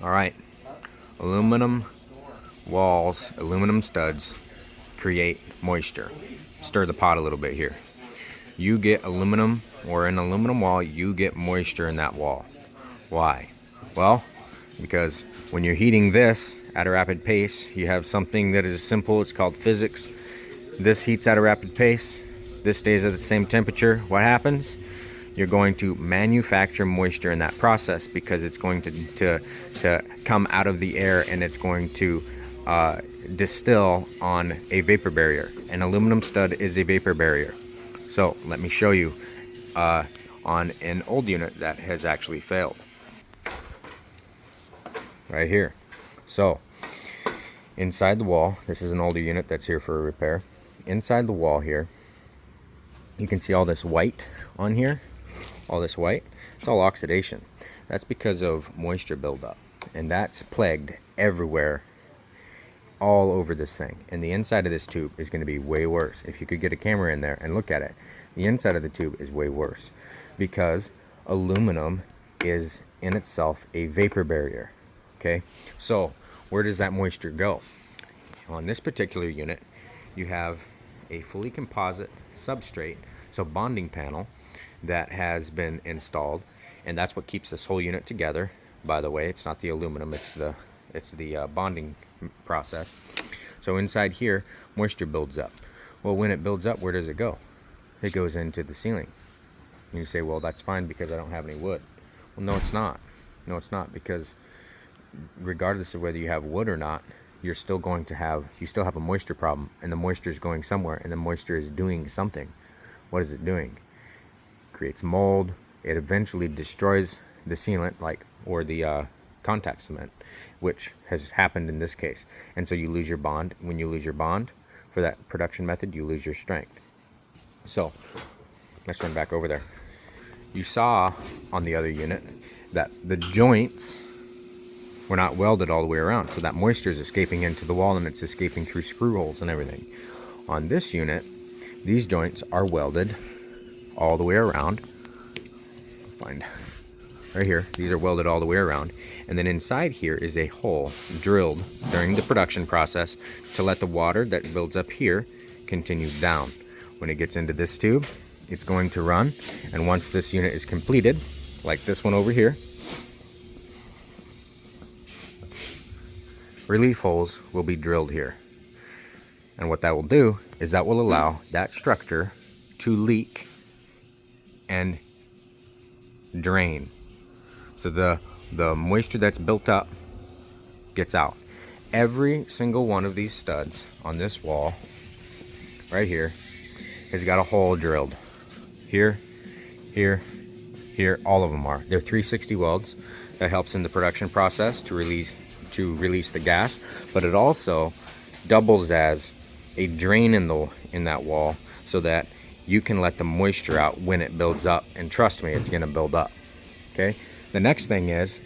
All right, aluminum walls, aluminum studs create moisture. Stir the pot a little bit here. You get aluminum, or an aluminum wall, you get moisture in that wall. Why? Well, because when you're heating this at a rapid pace, you have something that is simple. It's called physics. This heats at a rapid pace. This stays at the same temperature. What happens? You're going to manufacture moisture in that process because it's going to come out of the air, and it's going to distill on a vapor barrier. An aluminum stud is a vapor barrier. So let me show you on an old unit that has actually failed. Right here. So inside the wall, this is an older unit that's here for a repair. Inside the wall here, you can see all this white on here. All this white, it's all oxidation. That's because of moisture buildup, and that's plagued everywhere, all over this thing. And the inside of this tube is going to be way worse. If you could get a camera in there and look at it, the inside of the tube is way worse because aluminum is in itself a vapor barrier. Okay, so where does that moisture go? On this particular unit, you have a fully composite substrate, so bonding panel, that has been installed, and that's what keeps this whole unit together. By the way, it's not the aluminum, it's the bonding process. So inside here, moisture builds up. Well, when it builds up, where does it go? It goes into the ceiling. And you say, well, that's fine because I don't have any wood. Well, no, it's not. No, it's not, because regardless of whether you have wood or not, you still have a moisture problem, and the moisture is going somewhere, and the moisture is doing something. What is it doing? Creates mold. It eventually destroys the sealant, or the contact cement, which has happened in this case. And so you lose your bond. When you lose your bond for that production method, you lose your strength. So let's run back over there. You saw on the other unit that the joints were not welded all the way around, so that moisture is escaping into the wall, and it's escaping through screw holes and everything. On this unit, these joints are welded all the way around. Find right here, these are welded all the way around, and then inside here is a hole drilled during the production process to let the water that builds up here continue down. When it gets into this tube, it's going to run, and once this unit is completed, like this one over here, relief holes will be drilled here. And what that will do is that will allow that structure to leak and drain. So the moisture that's built up gets out. Every single one of these studs on this wall right here has got a hole drilled. Here, here, here, all of them are. They're 360 welds. That helps in the production process to release the gas, but it also doubles as a drain in that wall so that you can let the moisture out when it builds up, and trust me, it's going to build up. Okay, the next thing is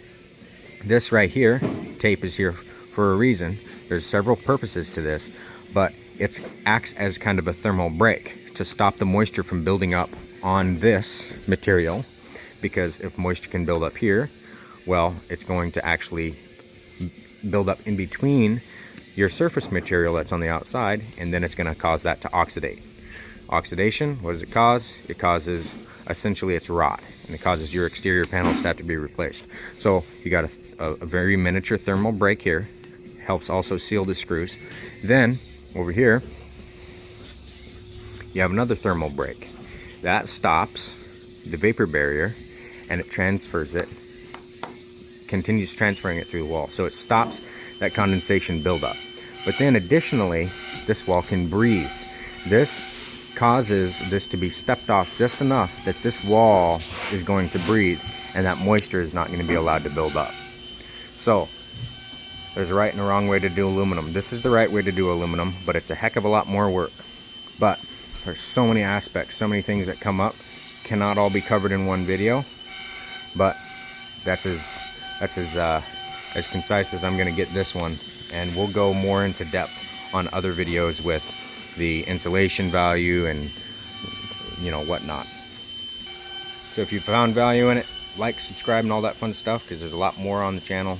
this right here. Tape is here for a reason. There's several purposes to this, but it acts as kind of a thermal break to stop the moisture from building up on this material, because if moisture can build up here, well, it's going to actually build up in between your surface material that's on the outside, and then it's going to cause that to oxidate. Oxidation, what does it cause? It causes, essentially, it's rot, and it causes your exterior panels to have to be replaced. So you got a very miniature thermal break here. Helps also seal the screws. Then over here you have another thermal break that stops the vapor barrier, and it continues transferring it through the wall, so it stops that condensation buildup. But then additionally, this wall can breathe. This causes this to be stepped off just enough that this wall is going to breathe, and that moisture is not going to be allowed to build up. So there's a right and a wrong way to do aluminum. This is the right way to do aluminum, but it's a heck of a lot more work. But there's so many aspects, so many things that come up, cannot all be covered in one video. But that's as concise as I'm going to get this one, and we'll go more into depth on other videos with the insulation value and whatnot. So if you found value in it, like, subscribe, and all that fun stuff, because there's a lot more on the channel.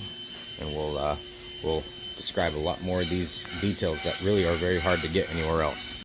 and we'll describe a lot more of these details that really are very hard to get anywhere else.